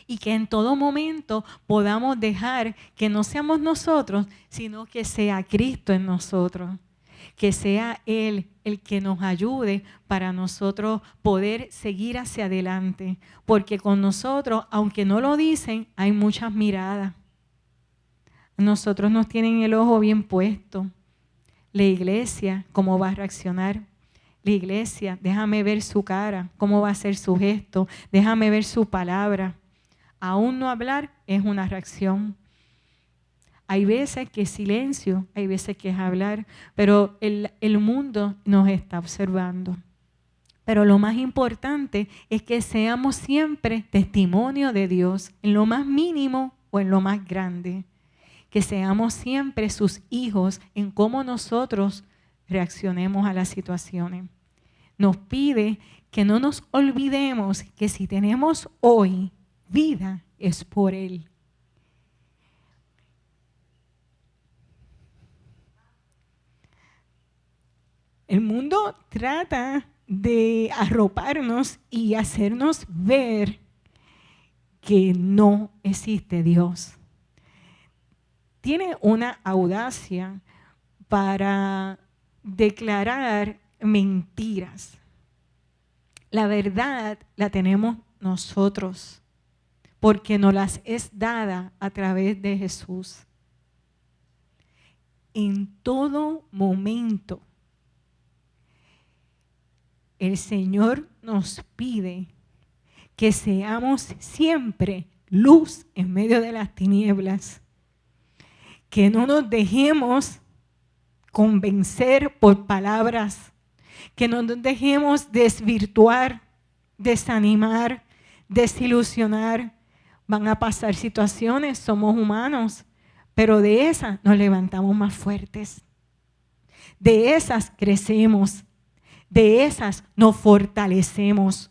Y que en todo momento podamos dejar que no seamos nosotros, sino que sea Cristo en nosotros. Que sea Él el que nos ayude para nosotros poder seguir hacia adelante. Porque con nosotros, aunque no lo dicen, hay muchas miradas. Nosotros nos tienen el ojo bien puesto. La iglesia, ¿cómo va a reaccionar? La iglesia, déjame ver su cara, cómo va a ser su gesto, déjame ver su palabra. Aún no hablar es una reacción. Hay veces que es silencio, hay veces que es hablar, pero el mundo nos está observando. Pero lo más importante es que seamos siempre testimonio de Dios, en lo más mínimo o en lo más grande. Que seamos siempre sus hijos en cómo nosotros reaccionemos a las situaciones. Nos pide que no nos olvidemos que si tenemos hoy vida es por Él. El mundo trata de arroparnos y hacernos ver que no existe Dios. Tiene una audacia para declarar mentiras. La verdad la tenemos nosotros, porque nos las es dada a través de Jesús. En todo momento, el Señor nos pide que seamos siempre luz en medio de las tinieblas, que no nos dejemos convencer por palabras, que no nos dejemos desvirtuar, desanimar, desilusionar. Van a pasar situaciones, somos humanos, pero de esas nos levantamos más fuertes. De esas crecemos, de esas nos fortalecemos.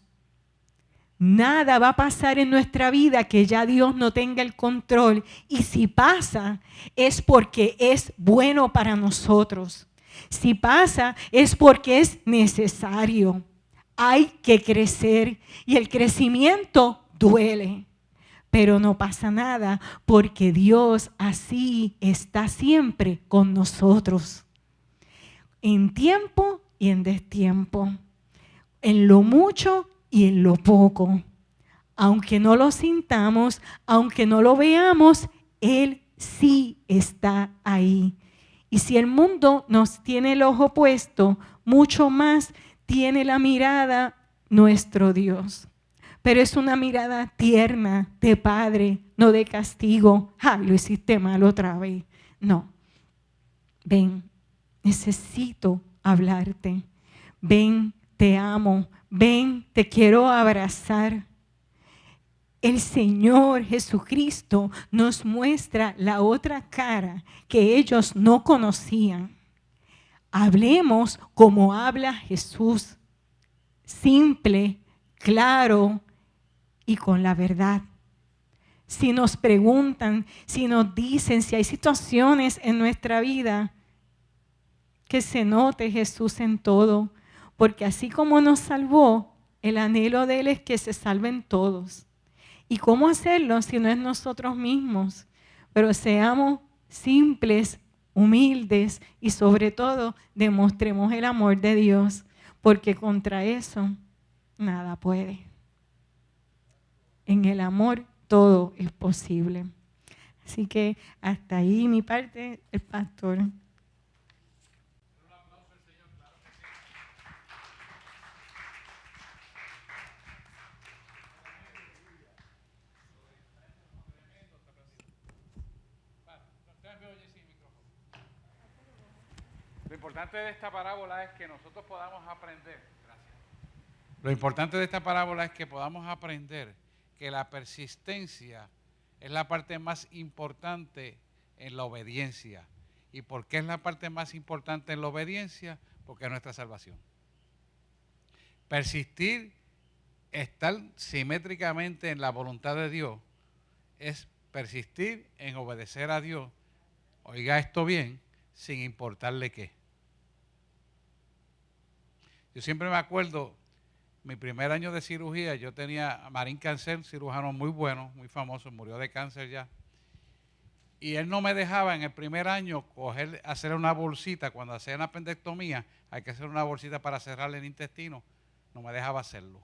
Nada va a pasar en nuestra vida que ya Dios no tenga el control. Y si pasa, es porque es bueno para nosotros. Si pasa, es porque es necesario. Hay que crecer y el crecimiento duele. Pero no pasa nada porque Dios así está siempre con nosotros. En tiempo y en destiempo. En lo mucho y en lo poco. Aunque no lo sintamos, aunque no lo veamos, Él sí está ahí. Y si el mundo nos tiene el ojo puesto, mucho más tiene la mirada nuestro Dios. Pero es una mirada tierna, de padre, no de castigo. ¡Ay, lo hiciste mal otra vez! No. Ven, necesito hablarte. Ven, te amo. Ven, te quiero abrazar. El Señor Jesucristo nos muestra la otra cara que ellos no conocían. Hablemos como habla Jesús, simple, claro y con la verdad. Si nos preguntan, si nos dicen, si hay situaciones en nuestra vida, que se note Jesús en todo, porque así como nos salvó, el anhelo de Él es que se salven todos. ¿Y cómo hacerlo si no es nosotros mismos? Pero seamos simples, humildes y sobre todo demostremos el amor de Dios, porque contra eso nada puede. En el amor todo es posible. Así que hasta ahí mi parte, el pastor. Lo importante de esta parábola es que nosotros podamos aprender. Gracias. Lo importante de esta parábola es que podamos aprender que la persistencia es la parte más importante en la obediencia. ¿Y por qué es la parte más importante en la obediencia? Porque es nuestra salvación. Persistir, estar simétricamente en la voluntad de Dios, es persistir en obedecer a Dios, oiga esto bien, sin importarle qué. Yo siempre me acuerdo, mi primer año de cirugía, yo tenía a Marín Cáncer, cirujano muy bueno, muy famoso, murió de cáncer ya. Y él no me dejaba en el primer año hacer una bolsita. Cuando hacía una apendectomía, hay que hacer una bolsita para cerrar el intestino. No me dejaba hacerlo.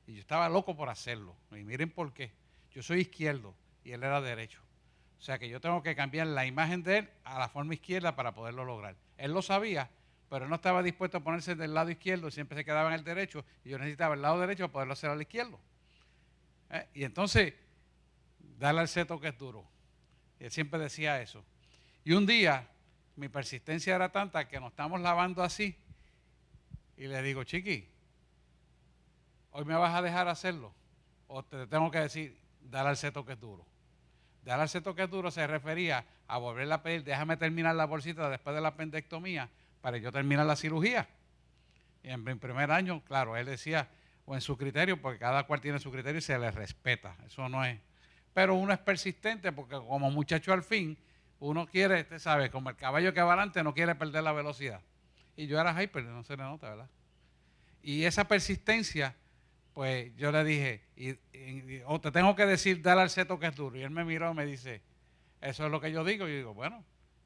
Y yo estaba loco por hacerlo. Y miren por qué. Yo soy izquierdo y él era derecho. O sea que yo tengo que cambiar la imagen de él a la forma izquierda para poderlo lograr. Él lo sabía, pero él no estaba dispuesto a ponerse del lado izquierdo, siempre se quedaba en el derecho, y yo necesitaba el lado derecho para poderlo hacer al izquierdo. Y entonces, darle al seto que es duro. Y él siempre decía eso. Y un día, mi persistencia era tanta que nos estamos lavando así, y le digo, Chiqui, ¿hoy me vas a dejar hacerlo? ¿O te tengo que decir, dale al seto que es duro? Dar al seto que es duro se refería a volverle a pedir, déjame terminar la bolsita después de la apendectomía para yo terminar la cirugía. Y en mi primer año, claro, él decía, o en su criterio, porque cada cual tiene su criterio y se le respeta, eso no es. Pero uno es persistente porque como muchacho al fin, uno quiere, usted sabe, como el caballo que va adelante no quiere perder la velocidad. Y yo era hyper, no se le nota, ¿verdad? Y esa persistencia, pues yo le dije, o te tengo que decir, dale al seto que es duro. Y él me miró y me dice, eso es lo que yo digo. Y yo digo, bueno,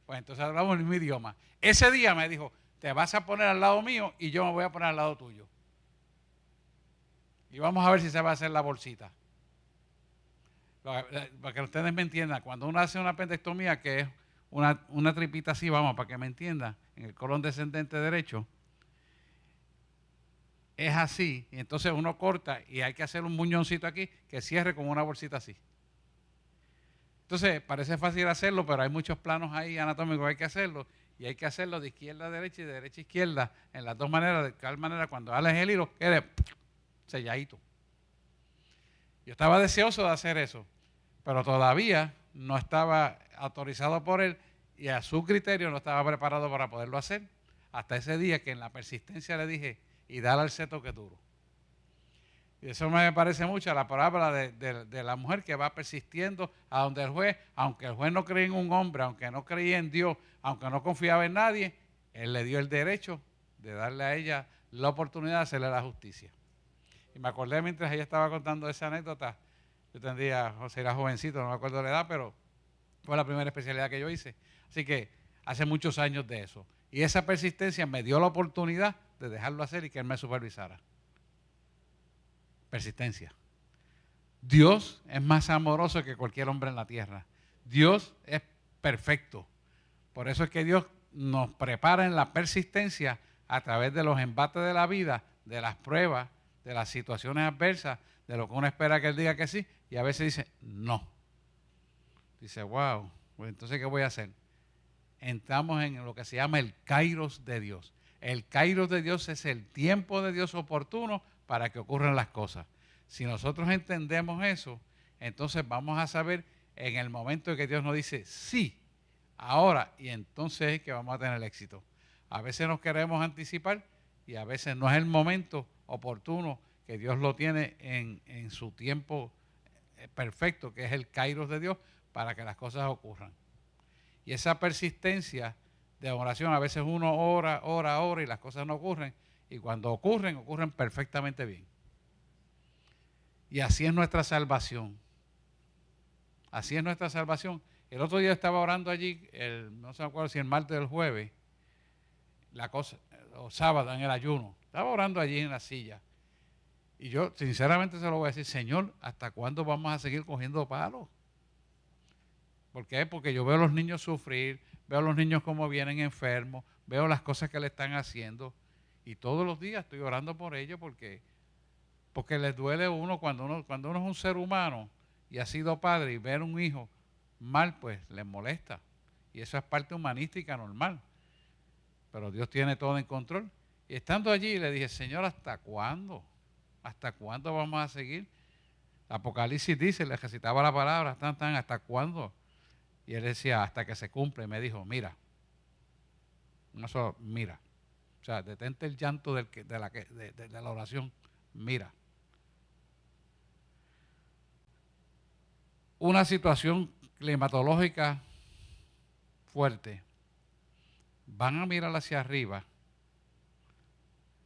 pues entonces hablamos el mismo idioma. Ese día me dijo, te vas a poner al lado mío y yo me voy a poner al lado tuyo. Y vamos a ver si se va a hacer la bolsita. Para que ustedes me entiendan, cuando uno hace una apendectomía, que es una tripita así, vamos, para que me entiendan, en el colon descendente derecho, es así, y entonces uno corta y hay que hacer un muñoncito aquí que cierre como una bolsita así. Entonces, parece fácil hacerlo, pero hay muchos planos ahí anatómicos que hay que hacerlo, y hay que hacerlo de izquierda a derecha y de derecha a izquierda, en las dos maneras, de tal manera cuando hagas el hilo, quede selladito. Yo estaba deseoso de hacer eso, pero todavía no estaba autorizado por él y a su criterio no estaba preparado para poderlo hacer. Hasta ese día que en la persistencia le dije, y dale al seto que es duro. Y eso me parece mucho a la parábola de la mujer que va persistiendo a donde el juez, aunque el juez no creía en un hombre, aunque no creía en Dios, aunque no confiaba en nadie, él le dio el derecho de darle a ella la oportunidad de hacerle la justicia. Y me acordé mientras ella estaba contando esa anécdota, yo tendría, o sea, era jovencito, no me acuerdo la edad, pero fue la primera especialidad que yo hice. Así que hace muchos años de eso. Y esa persistencia me dio la oportunidad de dejarlo hacer y que él me supervisara. Persistencia. Dios es más amoroso que cualquier hombre en la tierra. Dios es perfecto. Por eso es que Dios nos prepara en la persistencia a través de los embates de la vida, de las pruebas, de las situaciones adversas, de lo que uno espera que Él diga que sí, y a veces dice no. Dice, wow, pues entonces ¿qué voy a hacer? Entramos en lo que se llama el kairos de Dios. El kairos de Dios es el tiempo de Dios oportuno para que ocurran las cosas. Si nosotros entendemos eso, entonces vamos a saber en el momento en que Dios nos dice sí, ahora, y entonces es que vamos a tener éxito. A veces nos queremos anticipar y a veces no es el momento oportuno que Dios lo tiene en su tiempo perfecto, que es el kairos de Dios, para que las cosas ocurran. Y esa persistencia de oración, a veces uno ora y las cosas no ocurren, y cuando ocurren perfectamente bien. Y así es nuestra salvación. Así es nuestra salvación. El otro día estaba orando allí, no se me acuerdo si el martes o el jueves, o sábado en el ayuno. Estaba orando allí en la silla. Y yo sinceramente se lo voy a decir, Señor, ¿hasta cuándo vamos a seguir cogiendo palos? ¿Por qué? Porque yo veo a los niños sufrir, veo a los niños como vienen enfermos, veo las cosas que le están haciendo, y todos los días estoy orando por ellos porque les duele a uno cuando uno es un ser humano y ha sido padre, y ver un hijo mal, pues les molesta. Y eso es parte humanística normal. pero Dios tiene todo en control. Y estando allí le dije, Señor, ¿hasta cuándo? ¿Hasta cuándo vamos a seguir? Apocalipsis dice, le recitaba la palabra, ¿hasta cuándo? Y él decía, hasta que se cumple. Y me dijo, mira, no solo, mira. O sea, detente el llanto de la oración, mira. Una situación climatológica fuerte. Van a mirar hacia arriba.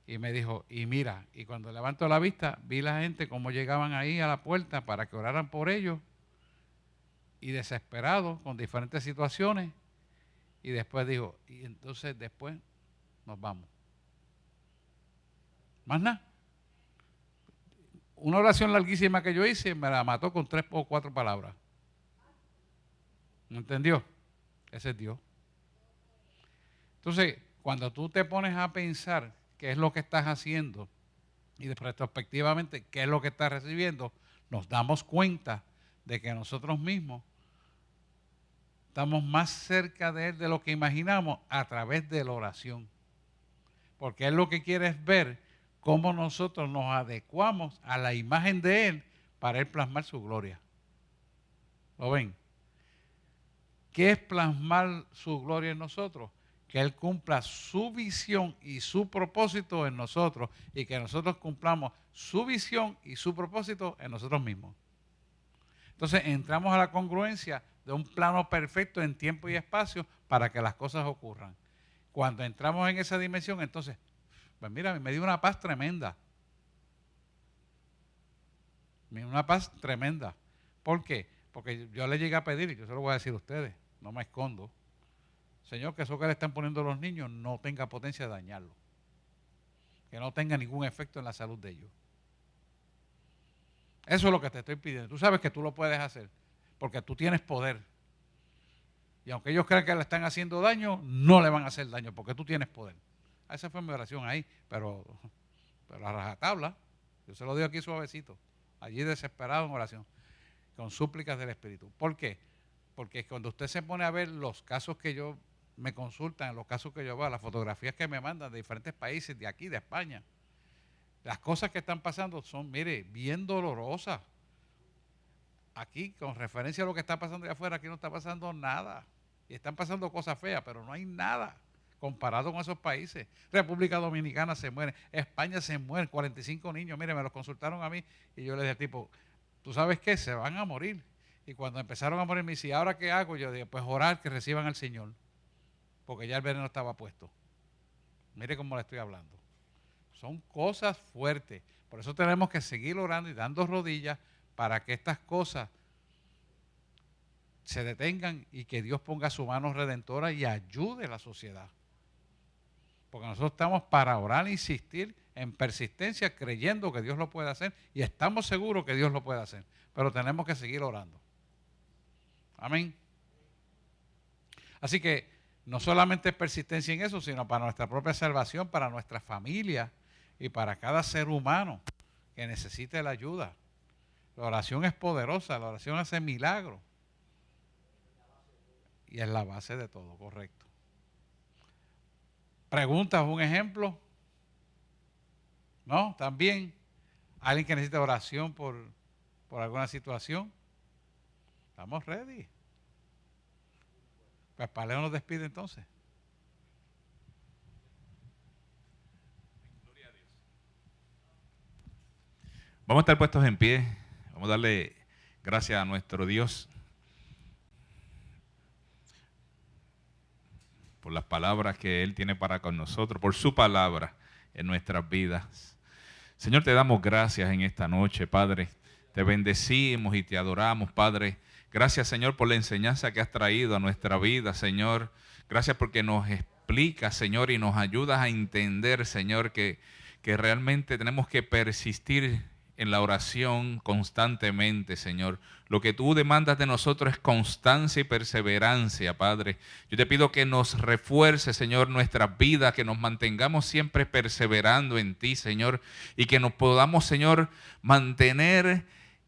Y me dijo, y mira, y cuando levanto la vista, vi la gente cómo llegaban ahí a la puerta para que oraran por ellos, y desesperados con diferentes situaciones, y después dijo, y entonces después nos vamos. Más nada. Una oración larguísima que yo hice, me la mató con 3 o 4 palabras. ¿Me entendió? Ese es Dios. Entonces, cuando tú te pones a pensar qué es lo que estás haciendo y retrospectivamente qué es lo que estás recibiendo, nos damos cuenta de que nosotros mismos estamos más cerca de Él de lo que imaginamos a través de la oración. Porque Él lo que quiere es ver cómo nosotros nos adecuamos a la imagen de Él para Él plasmar su gloria. ¿Lo ven? ¿Qué es plasmar su gloria en nosotros? Que Él cumpla su visión y su propósito en nosotros, y que nosotros cumplamos su visión y su propósito en nosotros mismos. Entonces entramos a la congruencia de un plano perfecto en tiempo y espacio para que las cosas ocurran. Cuando entramos en esa dimensión, entonces, pues mira, me dio una paz tremenda. Una paz tremenda. ¿Por qué? Porque yo le llegué a pedir, y yo se lo voy a decir a ustedes, no me escondo, Señor, que eso que le están poniendo a los niños no tenga potencia de dañarlos. Que no tenga ningún efecto en la salud de ellos. Eso es lo que te estoy pidiendo. Tú sabes que tú lo puedes hacer, porque tú tienes poder. Y aunque ellos crean que le están haciendo daño, no le van a hacer daño, porque tú tienes poder. Esa fue mi oración ahí, pero a rajatabla. Yo se lo digo aquí suavecito, allí desesperado en oración, con súplicas del Espíritu. ¿Por qué? Porque cuando usted se pone a ver los casos que yo me consultan, los casos que yo veo, las fotografías que me mandan de diferentes países, de aquí, de España, las cosas que están pasando son, mire, bien dolorosas. Aquí, con referencia a lo que está pasando allá afuera, aquí no está pasando nada. Y están pasando cosas feas, pero no hay nada comparado con esos países. República Dominicana se muere, España se muere, 45 niños, mire, me los consultaron a mí, y yo les dije, tipo, ¿tú sabes qué? Se van a morir. Y cuando empezaron a morir, me dice, ¿ahora qué hago? Yo dije, pues orar que reciban al Señor, porque ya el veneno estaba puesto. Mire cómo le estoy hablando. Son cosas fuertes. Por eso tenemos que seguir orando y dando rodillas para que estas cosas se detengan y que Dios ponga su mano redentora y ayude a la sociedad. Porque nosotros estamos para orar e insistir en persistencia, creyendo que Dios lo puede hacer, y estamos seguros que Dios lo puede hacer. Pero tenemos que seguir orando. Amén. Así que no solamente es persistencia en eso, sino para nuestra propia salvación, para nuestra familia y para cada ser humano que necesite la ayuda. La oración es poderosa, la oración hace milagros. Y es la base de todo, correcto. ¿Preguntas? ¿Un ejemplo? ¿No? También, ¿alguien que necesita oración por alguna situación? Estamos ready. Pues Paleo nos despide entonces. Gloria a Dios. Vamos a estar puestos en pie. Vamos a darle gracias a nuestro Dios por las palabras que Él tiene para con nosotros, por su palabra en nuestras vidas. Señor, te damos gracias en esta noche, Padre. Te bendecimos y te adoramos, Padre. Gracias, Señor, por la enseñanza que has traído a nuestra vida, Señor. Gracias porque nos explicas, Señor, y nos ayudas a entender, Señor, que realmente tenemos que persistir en la oración constantemente, Señor. Lo que tú demandas de nosotros es constancia y perseverancia, Padre. Yo te pido que nos refuerce, Señor, nuestras vidas, que nos mantengamos siempre perseverando en ti, Señor, y que nos podamos, Señor, mantener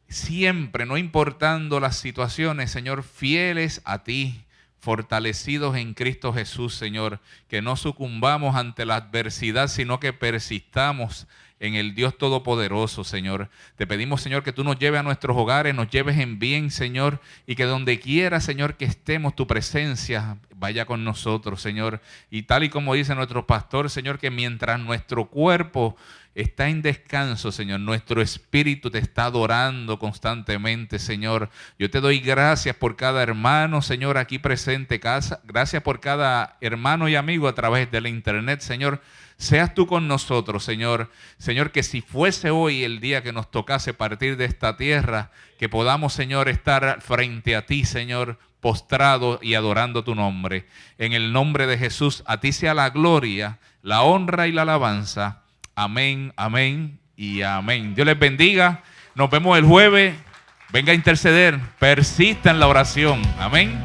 siempre, no importando las situaciones, Señor, fieles a ti, fortalecidos en Cristo Jesús, Señor, que no sucumbamos ante la adversidad, sino que persistamos en el Dios Todopoderoso, Señor. Te pedimos, Señor, que tú nos lleves a nuestros hogares, nos lleves en bien, Señor, y que donde quiera, Señor, que estemos, tu presencia vaya con nosotros, Señor. Y tal y como dice nuestro pastor, Señor, que mientras nuestro cuerpo está en descanso, Señor, nuestro espíritu te está adorando constantemente, Señor. Yo te doy gracias por cada hermano, Señor, aquí presente, casa. Gracias por cada hermano y amigo a través de la internet, Señor. Seas tú con nosotros, Señor. Señor, que si fuese hoy el día que nos tocase partir de esta tierra, que podamos, Señor, estar frente a ti, Señor, postrado y adorando tu nombre. En el nombre de Jesús, a ti sea la gloria, la honra y la alabanza. Amén, amén y amén. Dios les bendiga. Nos vemos el jueves. Venga a interceder. Persista en la oración. Amén.